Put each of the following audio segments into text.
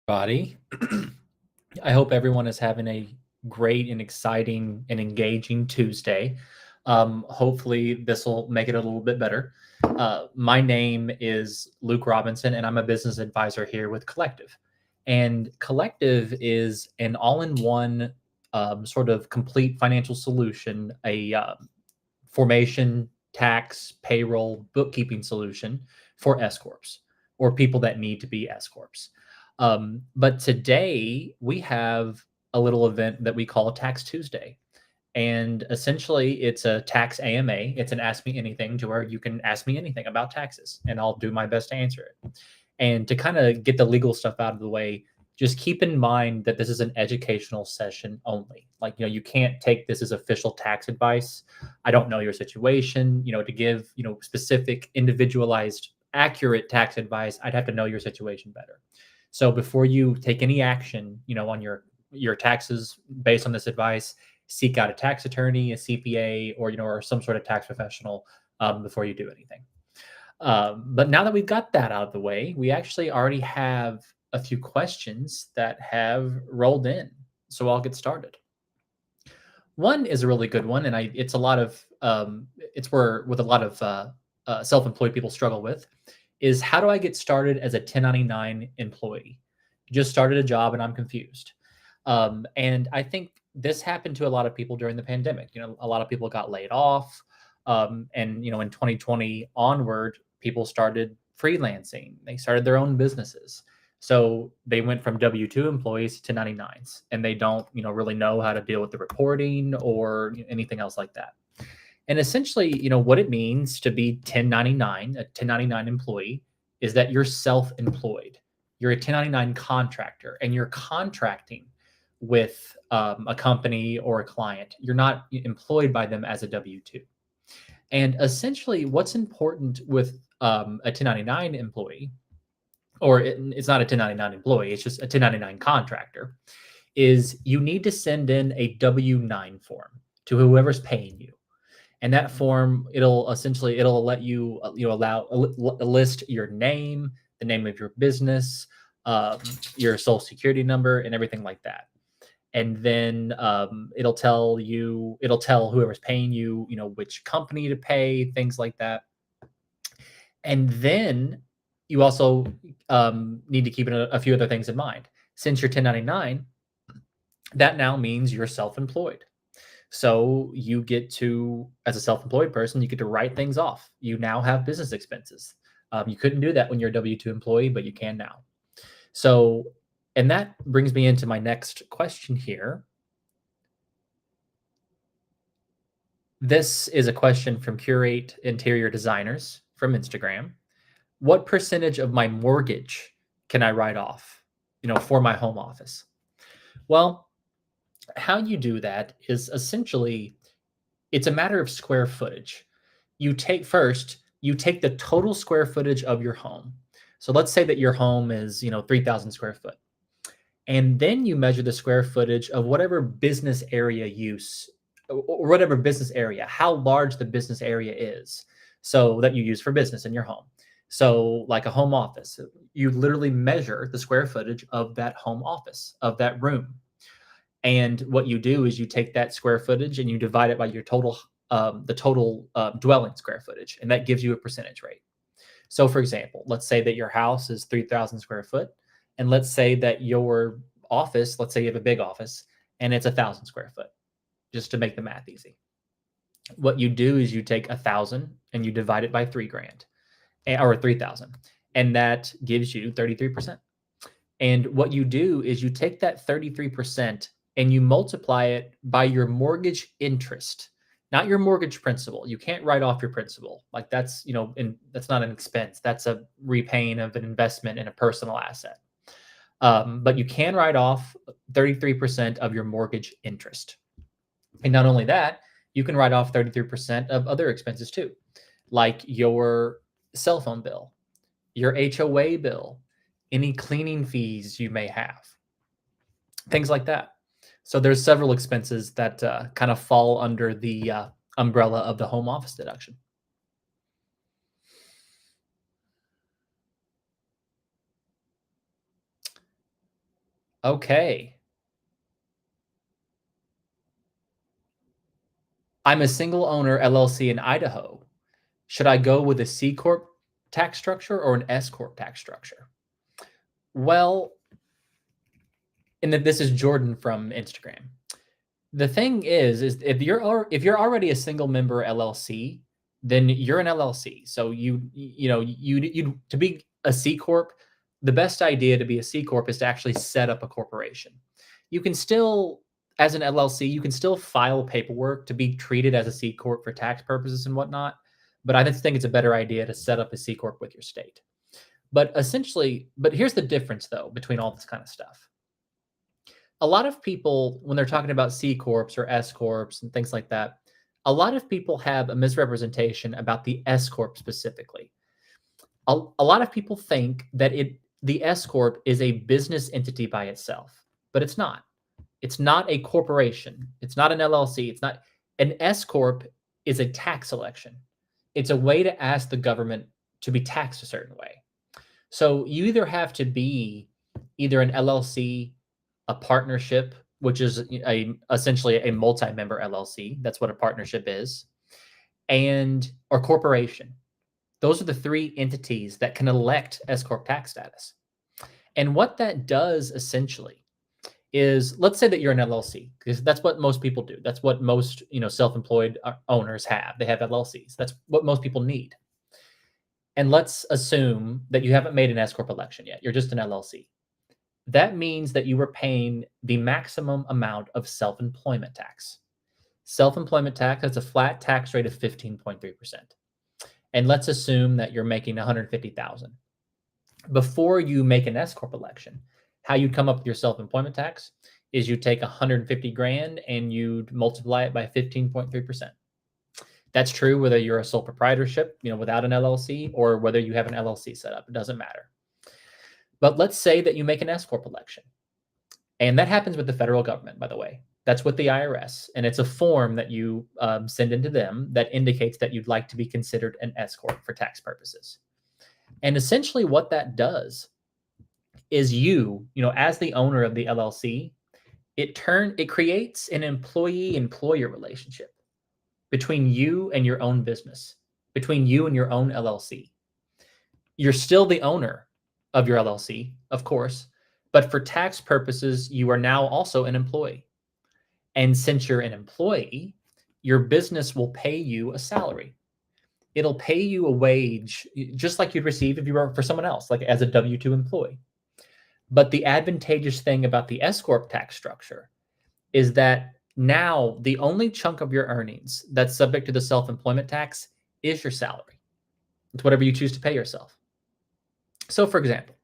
Body. I hope everyone is having a great and exciting and engaging Tuesday. Hopefully, this will make it a little bit better. My name is Luke Robinson, and I'm a business advisor here with Collective. And Collective is an all in one sort of complete financial solution, a formation, tax, payroll, bookkeeping solution for S Corps or people that need to be S Corps. But today we have a little event that we call Tax Tuesday. And essentially, it's a tax AMA. It's an Ask Me Anything to where you can ask me anything about taxes, and I'll do my best to answer it. And to kind of get the legal stuff out of the way, just keep in mind that this is an educational session only. Like, you can't take this as official tax advice. I don't know your situation. To give, specific, individualized, accurate tax advice, I'd have to know your situation better. So before you take any action, on your taxes based on this advice, seek out a tax attorney, a CPA, or some sort of tax professional before you do anything. But now that we've got that out of the way, we actually already have a few questions that have rolled in. So I'll get started. One is a really good one, and it's a lot of it's where with a lot of self-employed people struggle with is how do I get started as a 1099 employee? Just started a job and I'm confused. And I think this happened to a lot of people during the pandemic. A lot of people got laid off. And in 2020 onward, people started freelancing. They started their own businesses. So they went from W-2 employees to 1099s, and they don't, really know how to deal with the reporting or anything else like that. And essentially, what it means to be 1099, a 1099 employee, is that you're self-employed. You're a 1099 contractor, and you're contracting with a company or a client. You're not employed by them as a W-2. And essentially, what's important with a 1099 employee, or it's not a 1099 employee, it's just a 1099 contractor, is you need to send in a W-9 form to whoever's paying you. And that form, it'll let you, list your name, the name of your business, your social security number, and everything like that. And then it'll tell whoever's paying you, which company to pay, things like that. And then you also need to keep a few other things in mind. Since you're 1099, that now means you're self-employed. So you get to, as a self-employed person, you get to write things off. You now have business expenses. You couldn't do that when you're a W-2 employee, but you can now. So, and that brings me into my next question here. This is a question from Curate Interior Designers from Instagram. What percentage of my mortgage can I write off, for my home office? Well, how you do that is essentially, it's a matter of square footage. You take the total square footage of your home. So let's say that your home is, 3,000 square foot. And then you measure the square footage of whatever business area use or whatever business area, how large the business area is. So that you use for business in your home. So like a home office, you literally measure the square footage of that home office, of that room. And what you do is you take that square footage and you divide it by your total, dwelling square footage, and that gives you a percentage rate. So, for example, let's say that your house is 3,000 square foot, and let's say that your office, let's say you have a big office, and it's 1,000 square foot, just to make the math easy. What you do is you take 1,000 and you divide it by $3,000 or 3,000, and that gives you 33%. And what you do is you take that 33% and you multiply it by your mortgage interest, not your mortgage principal. You can't write off your principal. Like that's, that's not an expense. That's a repaying of an investment in a personal asset. But you can write off 33% of your mortgage interest. And not only that, you can write off 33% of other expenses too, like your cell phone bill, your HOA bill, any cleaning fees you may have, things like that. So there's several expenses that kind of fall under the umbrella of the home office deduction. Okay. I'm a single owner LLC in Idaho. Should I go with a C corp tax structure or an S corp tax structure? Well, and then this is Jordan from Instagram. The thing is if you're already a single member LLC, then you're an LLC. So you to be a C corp, the best idea to be a C corp is to actually set up a corporation. You can still, as an LLC, you can still file paperwork to be treated as a C corp for tax purposes and whatnot. But I just think it's a better idea to set up a C corp with your state. But here's the difference though between all this kind of stuff. A lot of people, when they're talking about C corps or S corps and things like that, a lot of people have a misrepresentation about the S corp specifically. A lot of people think that the S corp is a business entity by itself, but it's not. It's not a corporation. It's not an LLC. It's not an S corp is a tax election. It's a way to ask the government to be taxed a certain way. So you either have to be either an LLC, a partnership, which is essentially a multi-member LLC. That's what a partnership is, and or corporation. Those are the three entities that can elect S corp tax status. And what that does essentially is, let's say that you're an LLC, because that's what most people do. That's what most self-employed owners have. They have LLCs. That's what most people need. And let's assume that you haven't made an S corp election yet. You're just an LLC. That means that you were paying the maximum amount of self-employment tax. Self-employment tax has a flat tax rate of 15.3%. And let's assume that you're making 150,000. Before you make an S corp election, how you'd come up with your self-employment tax is you take 150 grand and you'd multiply it by 15.3%. That's true whether you're a sole proprietorship, without an LLC, or whether you have an LLC set up. It doesn't matter. But let's say that you make an S corp election. And that happens with the federal government, by the way. That's with the IRS. And it's a form that you send into them that indicates that you'd like to be considered an S corp for tax purposes. And essentially what that does is as the owner of the LLC, it creates an employee-employer relationship between you and your own business, between you and your own LLC. You're still the owner of your LLC, of course, but for tax purposes, you are now also an employee. And since you're an employee, your business will pay you a salary. It'll pay you a wage, just like you'd receive if you work for someone else, like as a W-2 employee. But the advantageous thing about the S corp tax structure is that now the only chunk of your earnings that's subject to the self-employment tax is your salary. It's whatever you choose to pay yourself. So for example,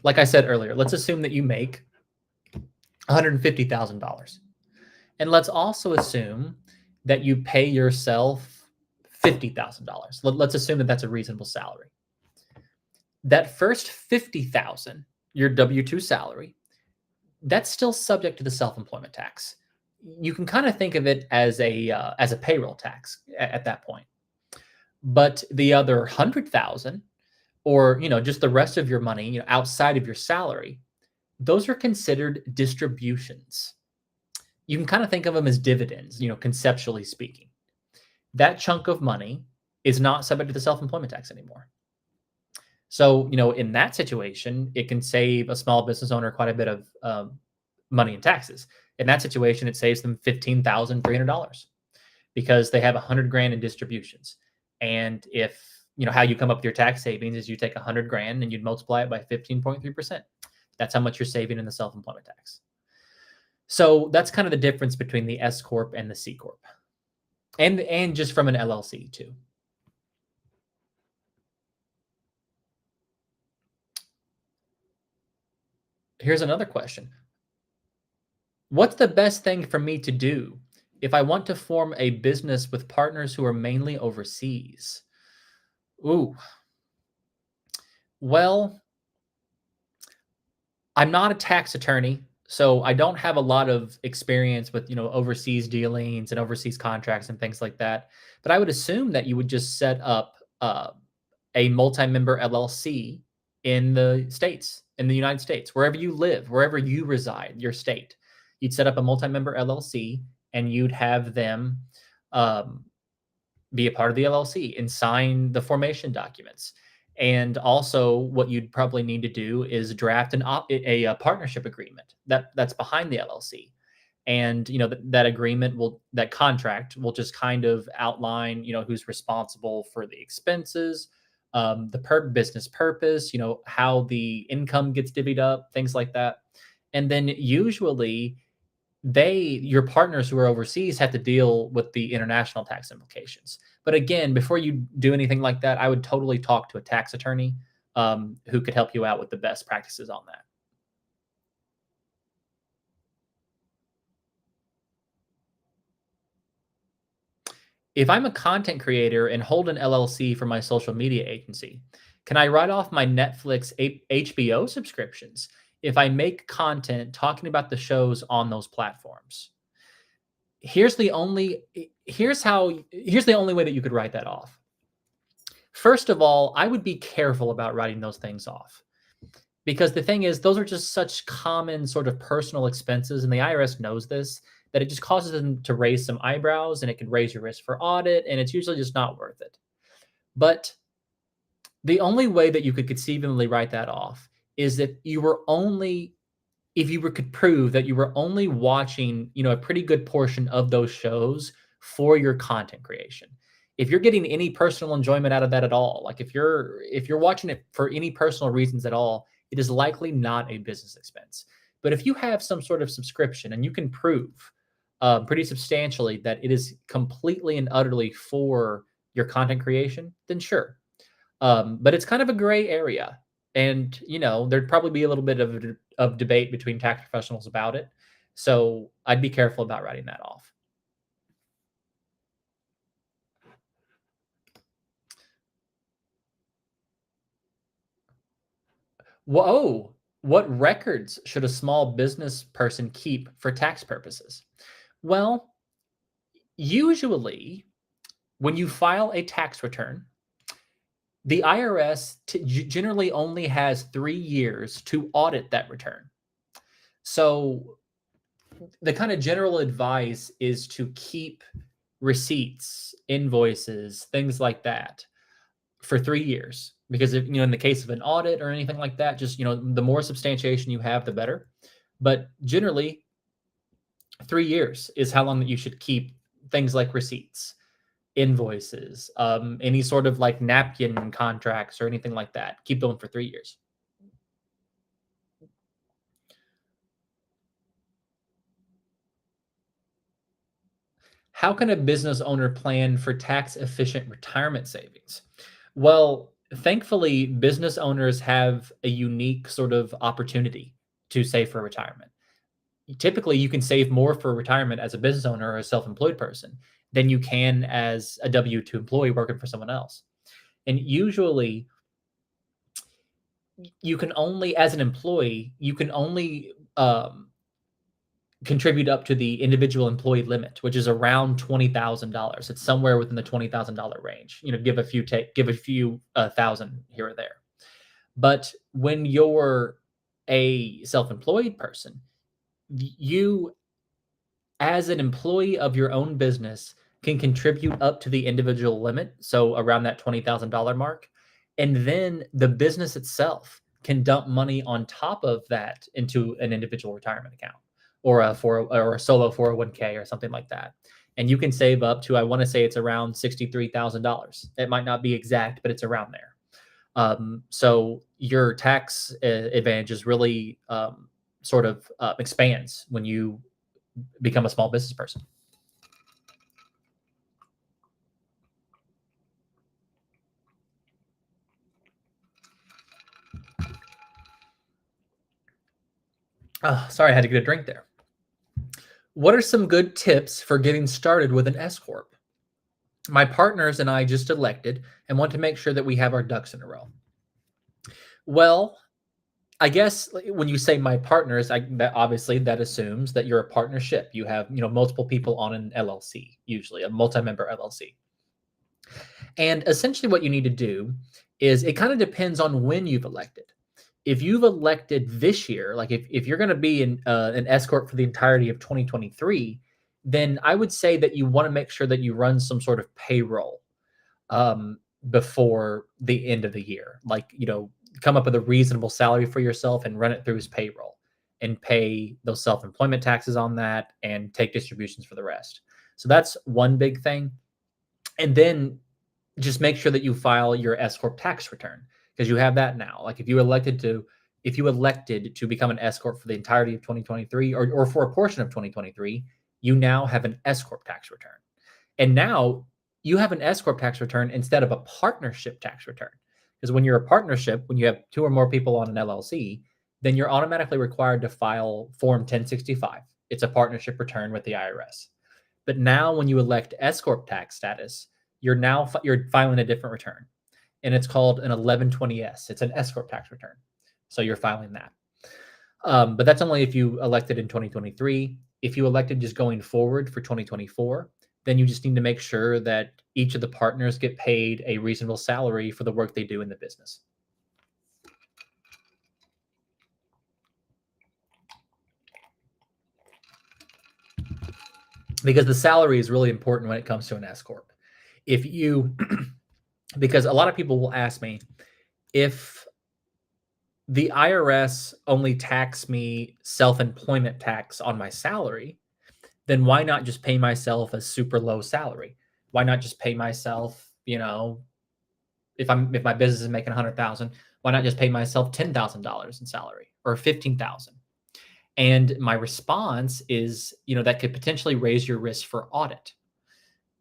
like I said earlier, let's assume that you make $150,000. And let's also assume that you pay yourself $50,000. Let's assume that that's a reasonable salary. That first $50,000, your W-2 salary, that's still subject to the self-employment tax. You can kind of think of it as a payroll tax at that point. But the other 100,000, or just the rest of your money, outside of your salary, those are considered distributions. You can kind of think of them as dividends, conceptually speaking. That chunk of money is not subject to the self-employment tax anymore. So, in that situation, it can save a small business owner quite a bit of money in taxes. In that situation, it saves them $15,300 because they have 100 grand in distributions. And if, how you come up with your tax savings is you take 100 grand and you'd multiply it by 15.3%. That's how much you're saving in the self-employment tax. So that's kind of the difference between the S corp and the C corp, and just from an LLC too. Here's another question. What's the best thing for me to do if I want to form a business with partners who are mainly overseas? Ooh. Well, I'm not a tax attorney, so I don't have a lot of experience with, overseas dealings and overseas contracts and things like that. But I would assume that you would just set up a multi-member LLC in the states, in the United States, wherever you live, wherever you reside, your state. You'd set up a multi-member LLC, and you'd have them um, be a part of the LLC and sign the formation documents. And also, what you'd probably need to do is draft a partnership agreement that's behind the LLC. And that agreement that contract will just kind of outline who's responsible for the expenses, the business purpose, how the income gets divvied up, things like that. And then usually your partners who are overseas have to deal with the international tax implications. But again, before you do anything like that, I would totally talk to a tax attorney who could help you out with the best practices on that. If I'm a content creator and hold an LLC for my social media agency, can I write off my Netflix HBO subscriptions if I make content talking about the shows on those platforms? Here's the only here's the only way that you could write that off. First of all, I would be careful about writing those things off, because the thing is, those are just such common sort of personal expenses, and the IRS knows this, that it just causes them to raise some eyebrows, and it can raise your risk for audit, and it's usually just not worth it. But the only way that you could conceivably write that off is that if you could prove that you were only watching, a pretty good portion of those shows for your content creation. If you're getting any personal enjoyment out of that at all, like if you're watching it for any personal reasons at all, it is likely not a business expense. But if you have some sort of subscription and you can prove pretty substantially that it is completely and utterly for your content creation, then sure. But it's kind of a gray area. And, there'd probably be a little bit of debate between tax professionals about it. So I'd be careful about writing that off. Whoa, what records should a small business person keep for tax purposes? Well, usually when you file a tax return, the IRS generally only has 3 years to audit that return. So the kind of general advice is to keep receipts, invoices, things like that for 3 years. Because if, in the case of an audit or anything like that, just, the more substantiation you have, the better. But generally, 3 years is how long that you should keep things like receipts, invoices, any sort of like napkin contracts or anything like that. Keep them for 3 years. How can a business owner plan for tax efficient retirement savings? Well, thankfully, business owners have a unique sort of opportunity to save for retirement. Typically, you can save more for retirement as a business owner or a self-employed person than you can as a W-2 employee working for someone else. And usually, you can only, as an employee, you can only contribute up to the individual employee limit, which is around $20,000. It's somewhere within the $20,000 range. Give a few thousand here or there. But when you're a self-employed person, you, as an employee of your own business, can contribute up to the individual limit, so around that $20,000 mark, and then the business itself can dump money on top of that into an individual retirement account or a solo 401k or something like that. And you can save up to, I want to say it's around $63,000. It might not be exact, but it's around there. So your tax advantage is really sort of expands when you become a small business person. Oh, sorry, I had to get a drink there. What are some good tips for getting started with an S Corp? My partners and I just elected and want to make sure that we have our ducks in a row. Well, I guess when you say my partners, obviously that assumes that you're a partnership. You have, multiple people on an LLC, usually a multi-member LLC. And essentially what you need to do is, it kind of depends on when you've elected. if you've elected this year, like if you're going to be an S corp for the entirety of 2023, then I would say that you want to make sure that you run some sort of payroll before the end of the year. Like, come up with a reasonable salary for yourself and run it through his payroll and pay those self-employment taxes on that and take distributions for the rest. So that's one big thing. And then just make sure that you file your S corp tax return, because you have that now. Like if you elected to become an S corp for the entirety of 2023 or for a portion of 2023, you now have an S corp tax return. And now you have an S corp tax return instead of a partnership tax return. Because when you're a partnership, when you have two or more people on an LLC, then you're automatically required to file Form 1065. It's a partnership return with the IRS. But now when you elect S corp tax status, you're filing a different return, and it's called an 1120S. It's an S corp tax return, so you're filing that. But that's only if you elected in 2023. If you elected just going forward for 2024, then you just need to make sure that each of the partners get paid a reasonable salary for the work they do in the business. Because the salary is really important when it comes to an S corp. If you, because a lot of people will ask me, if the IRS only tax me self-employment tax on my salary, then why not just pay myself a super low salary? Why not just pay myself, if my business is making 100,000, why not just pay myself $10,000 in salary or 15,000? And my response is, that could potentially raise your risk for audit.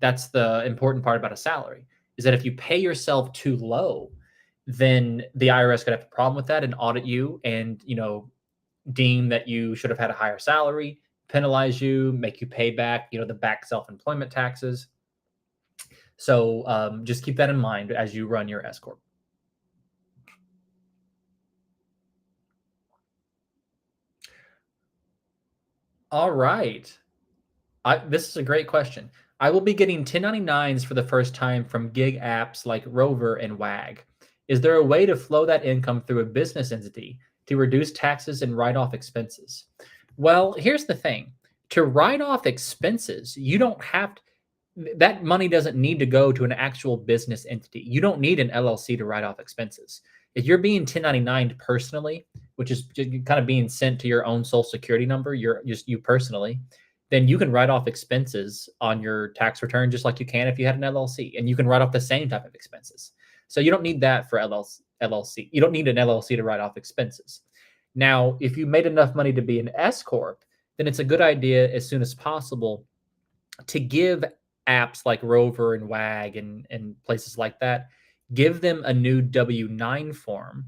That's the important part about a salary, is that if you pay yourself too low, then the IRS could have a problem with that and audit you and, deem that you should have had a higher salary, penalize you, make you pay back, the back self-employment taxes. So just keep that in mind as you run your S corp. All right. This is a great question. I will be getting 1099s for the first time from gig apps like Rover and Wag. Is there a way to flow that income through a business entity to reduce taxes and write off expenses? Well, here's the thing. To write off expenses, you don't have to, that money doesn't need to go to an actual business entity. You don't need an LLC to write off expenses. If you're being 1099 personally, which is kind of being sent to your own social security number, you're just you personally, then you can write off expenses on your tax return just like you can if you had an LLC, and you can write off the same type of expenses. So you don't need that for LLC. You don't need an LLC to write off expenses. Now, if you made enough money to be an S corp, then it's a good idea as soon as possible to give apps like Rover and Wag and places like that, give them a new W-9 form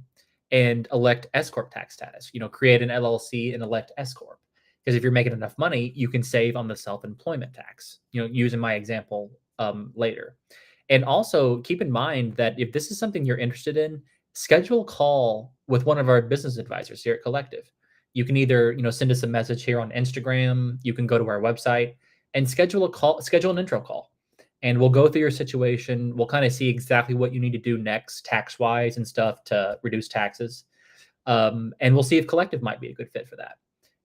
and elect S corp tax status. Create an LLC and elect S corp. Because if you're making enough money, you can save on the self-employment tax, using my example later. And also keep in mind that if this is something you're interested in, schedule a call with one of our business advisors here at Collective. You can either, send us a message here on Instagram. You can go to our website and schedule an intro call. And we'll go through your situation. We'll kind of see exactly what you need to do next tax-wise and stuff to reduce taxes. And we'll see if Collective might be a good fit for that.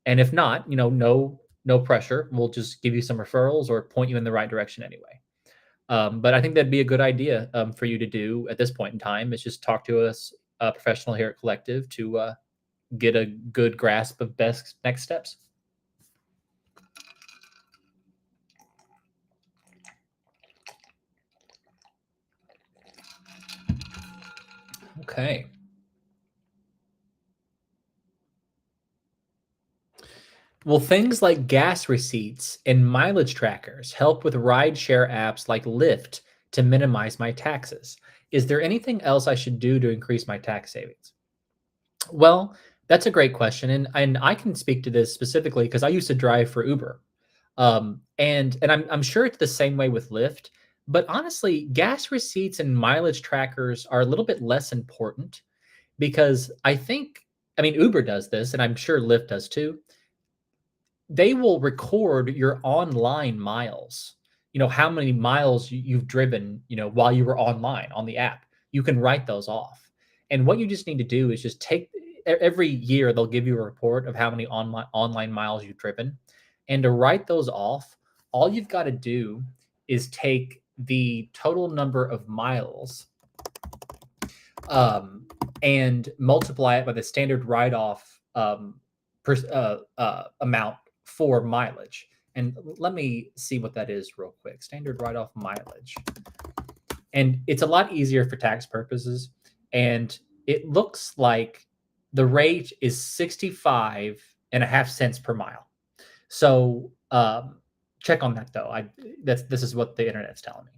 And if not, no pressure. We'll just give you some referrals or point you in the right direction anyway. But I think that'd be a good idea for you to do at this point in time, is just talk to us, a professional here at Collective, to get a good grasp of best next steps. Okay. Will things like gas receipts and mileage trackers help with rideshare apps like Lyft to minimize my taxes? Is there anything else I should do to increase my tax savings? Well, that's a great question, and I can speak to this specifically because I used to drive for Uber, and I'm sure it's the same way with Lyft. But honestly, gas receipts and mileage trackers are a little bit less important because I mean, Uber does this, and I'm sure Lyft does too. They will record your online miles. How many miles you've driven, while you were online on the app. You can write those off. And what you just need to do is just every year they'll give you a report of how many online miles you've driven, and to write those off, all you've got to do is take the total number of miles um, and multiply it by the standard write-off amount for mileage. And let me see what that is real quick. Standard write-off mileage. And it's a lot easier for tax purposes. And it looks like the rate is 65 and a half cents per mile. So check on that though. This is what the internet's telling me.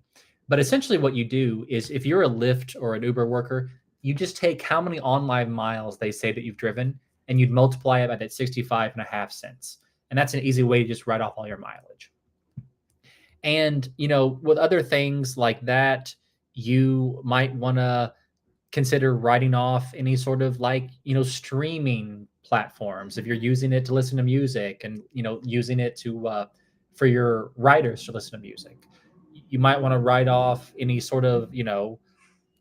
But essentially what you do is if you're a Lyft or an Uber worker, you just take how many online miles they say that you've driven and you'd multiply it by that 65 and a half cents. And that's an easy way to just write off all your mileage. And, with other things like that, you might want to consider writing off any sort of streaming platforms if you're using it to listen to music and, using it to for your writers to listen to music. You might want to write off any sort of,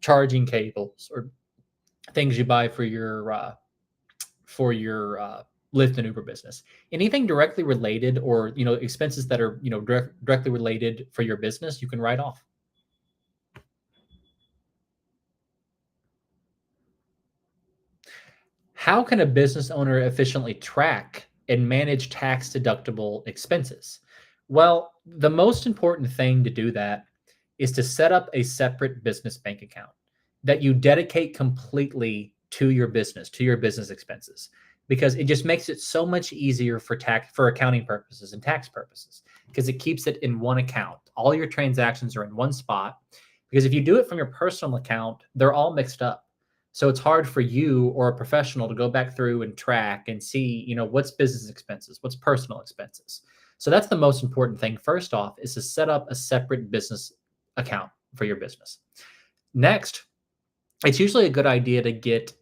charging cables or things you buy for your Lyft and Uber business. Anything directly related or, expenses that are, directly related for your business, you can write off. How can a business owner efficiently track and manage tax deductible expenses? Well, the most important thing to do that is to set up a separate business bank account that you dedicate completely to your business expenses, because it just makes it so much easier for accounting purposes and tax purposes, because it keeps it in one account. All your transactions are in one spot, because if you do it from your personal account, they're all mixed up. So it's hard for you or a professional to go back through and track and see, what's business expenses, what's personal expenses. So that's the most important thing. First off, is to set up a separate business account for your business. Next, it's usually a good idea to get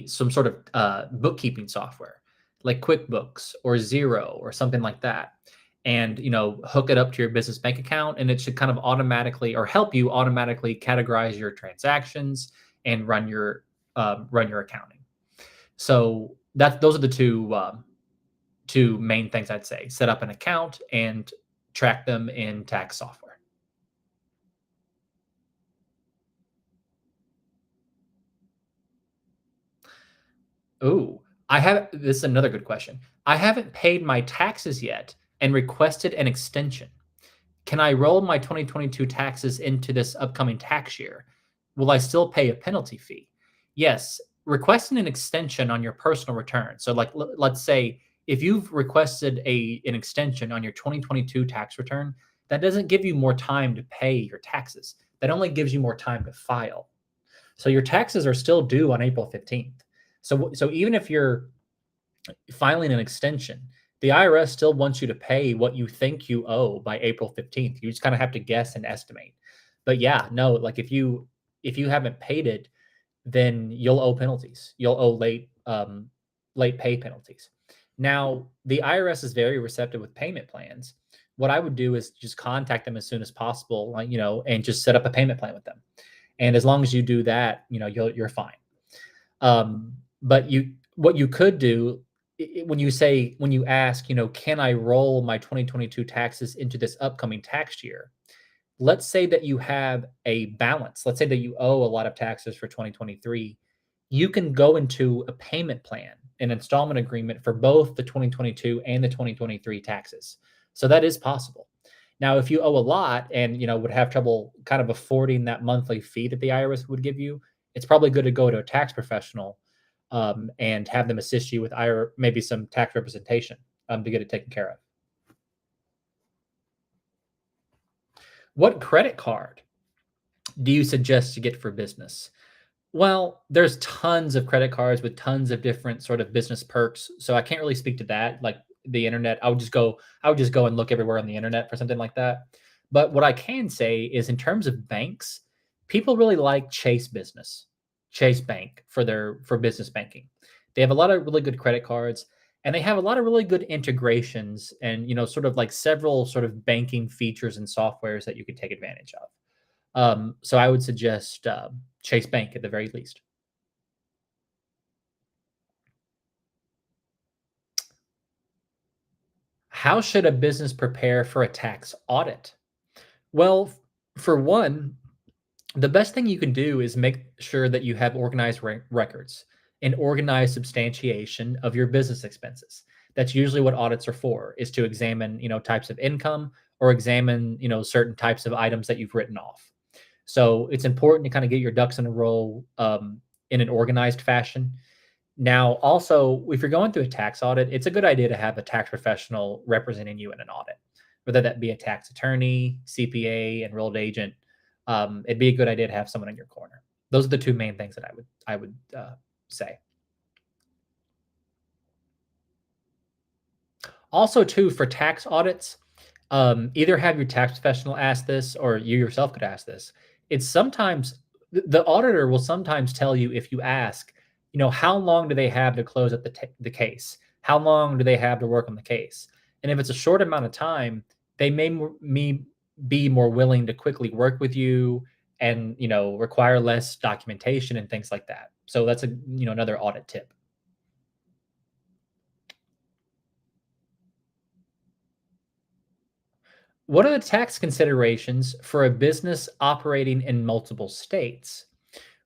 some sort of bookkeeping software like QuickBooks or Xero or something like that, and hook it up to your business bank account, and it should kind of automatically or help you automatically categorize your transactions and run your accounting. So those are the two main things I'd say: set up an account and track them in tax software. Ooh, this is another good question. I haven't paid my taxes yet and requested an extension. Can I roll my 2022 taxes into this upcoming tax year? Will I still pay a penalty fee? Yes, requesting an extension on your personal return. So let's say if you've requested an extension on your 2022 tax return, that doesn't give you more time to pay your taxes. That only gives you more time to file. So your taxes are still due on April 15th. So even if you're filing an extension, the IRS still wants you to pay what you think you owe by April 15th. You just kind of have to guess and estimate. But yeah, no, like if you haven't paid it, then you'll owe penalties. You'll owe late pay penalties. Now, the IRS is very receptive with payment plans. What I would do is just contact them as soon as possible, and just set up a payment plan with them. And as long as you do that, you're fine. But what you could do when you ask, can I roll my 2022 taxes into this upcoming tax year? Let's say that you have a balance. Let's say that you owe a lot of taxes for 2023. You can go into a payment plan, an installment agreement for both the 2022 and the 2023 taxes. So that is possible. Now, if you owe a lot and would have trouble kind of affording that monthly fee that the IRS would give you, it's probably good to go to a tax professional and have them assist you with maybe some tax representation to get it taken care of. What credit card do you suggest to get for business? Well, there's tons of credit cards with tons of different sort of business perks. So I can't really speak to that. Like the internet, I would just go and look everywhere on the internet for something like that. But what I can say is in terms of banks, people really like Chase Bank for business banking. They have a lot of really good credit cards, and they have a lot of really good integrations and sort of like several sort of banking features and softwares that you could take advantage of. So I would suggest Chase Bank at the very least. How should a business prepare for a tax audit? Well, for one, the best thing you can do is make sure that you have organized records and organized substantiation of your business expenses. That's usually what audits are for, is to examine, types of income or examine, certain types of items that you've written off. So it's important to kind of get your ducks in a row in an organized fashion. Now, also, if you're going through a tax audit, it's a good idea to have a tax professional representing you in an audit, whether that be a tax attorney, CPA, enrolled agent. It'd be a good idea to have someone in your corner. Those are the two main things that I would say. Also, too, for tax audits, either have your tax professional ask this or you yourself could ask this. It's sometimes the auditor will sometimes tell you if you ask, how long do they have to close up the case? How long do they have to work on the case? And if it's a short amount of time, they may be more willing to quickly work with you and require less documentation and things like that. So that's a another audit tip. What are the tax considerations for a business operating in multiple states?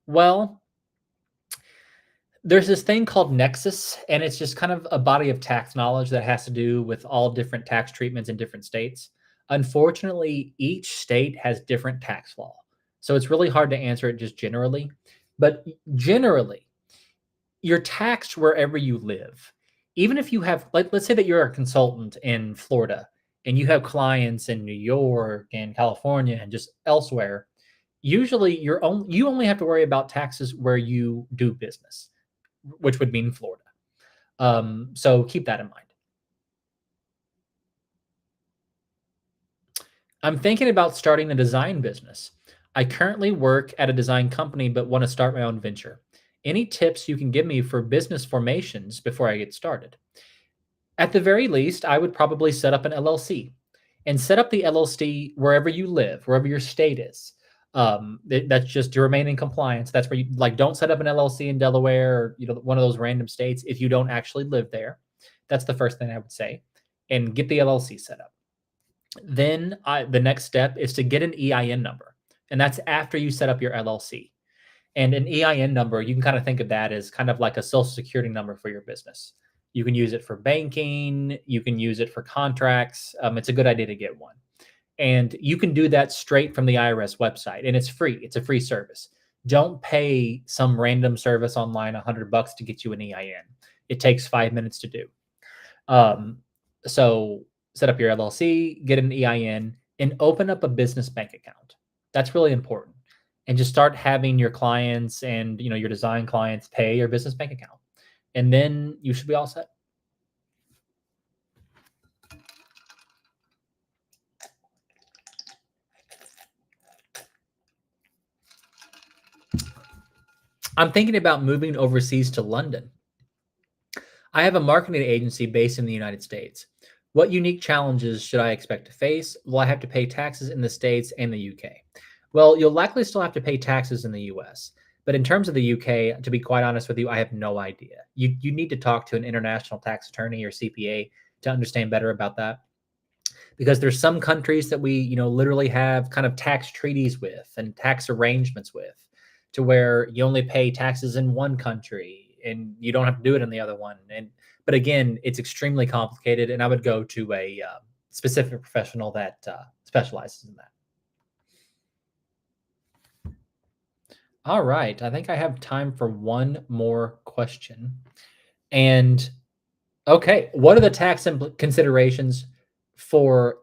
Well, there's this thing called Nexus, and it's just kind of a body of tax knowledge that has to do with all different tax treatments in different states. Unfortunately, each state has different tax law. So it's really hard to answer it just generally. But generally, you're taxed wherever you live. Even if you have, like, let's say that you're a consultant in Florida and you have clients in New York and California and just elsewhere, usually you only have to worry about taxes where you do business, which would mean Florida. So keep that in mind. I'm thinking about starting a design business. I currently work at a design company, but want to start my own venture. Any tips you can give me for business formations before I get started? At the very least, I would probably set up an LLC and set up the LLC wherever you live, wherever your state is. That's just to remain in compliance. That's where you like don't set up an LLC in Delaware or one of those random states if you don't actually live there. That's the first thing I would say, and get the LLC set up. Then the next step is to get an EIN number, and that's after you set up your LLC. And an EIN number, you can kind of think of that as kind of like a social security number for your business. You can use it for banking, you can use it for contracts. It's a good idea to get one. And you can do that straight from the IRS website, and it's free. It's a free service. Don't pay some random service online $100 to get you an EIN. It takes 5 minutes to do. So set up your LLC, get an EIN, and open up a business bank account. That's really important. And just start having your clients and your design clients pay your business bank account. And then you should be all set. I'm thinking about moving overseas to London. I have a marketing agency based in the United States. What unique challenges should I expect to face? Will I have to pay taxes in the States and the UK? Well, you'll likely still have to pay taxes in the US. But in terms of the UK, to be quite honest with you, I have no idea. You need to talk to an international tax attorney or CPA to understand better about that. Because there's some countries that we, literally have kind of tax treaties with and tax arrangements with, to where you only pay taxes in one country and you don't have to do it in the other one. But again, it's extremely complicated, and I would go to a specific professional that specializes in that. All right, I think I have time for one more question. And okay, what are the tax considerations for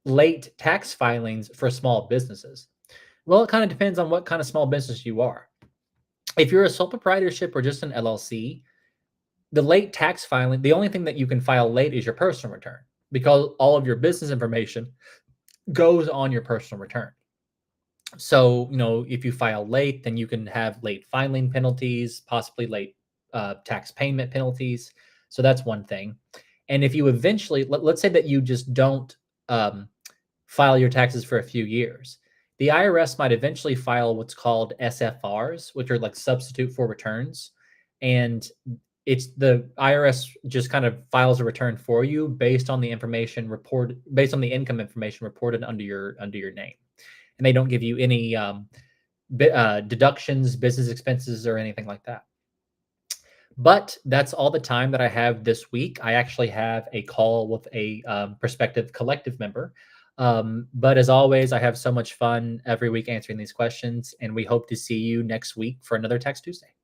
late tax filings for small businesses? Well, it kind of depends on what kind of small business you are. If you're a sole proprietorship or just an LLC, the late tax filing, the only thing that you can file late is your personal return, because all of your business information goes on your personal return. So, if you file late, then you can have late filing penalties, possibly late tax payment penalties. So that's one thing. And if you eventually, let's say that you just don't file your taxes for a few years, the IRS might eventually file what's called SFRs, which are like substitute for returns. And it's the IRS just kind of files a return for you based on the information reported, based on the income information reported under your name, and they don't give you any deductions, business expenses, or anything like that. But that's all the time that I have this week. I actually have a call with a prospective collective member. But as always, I have so much fun every week answering these questions, and we hope to see you next week for another Tax Tuesday.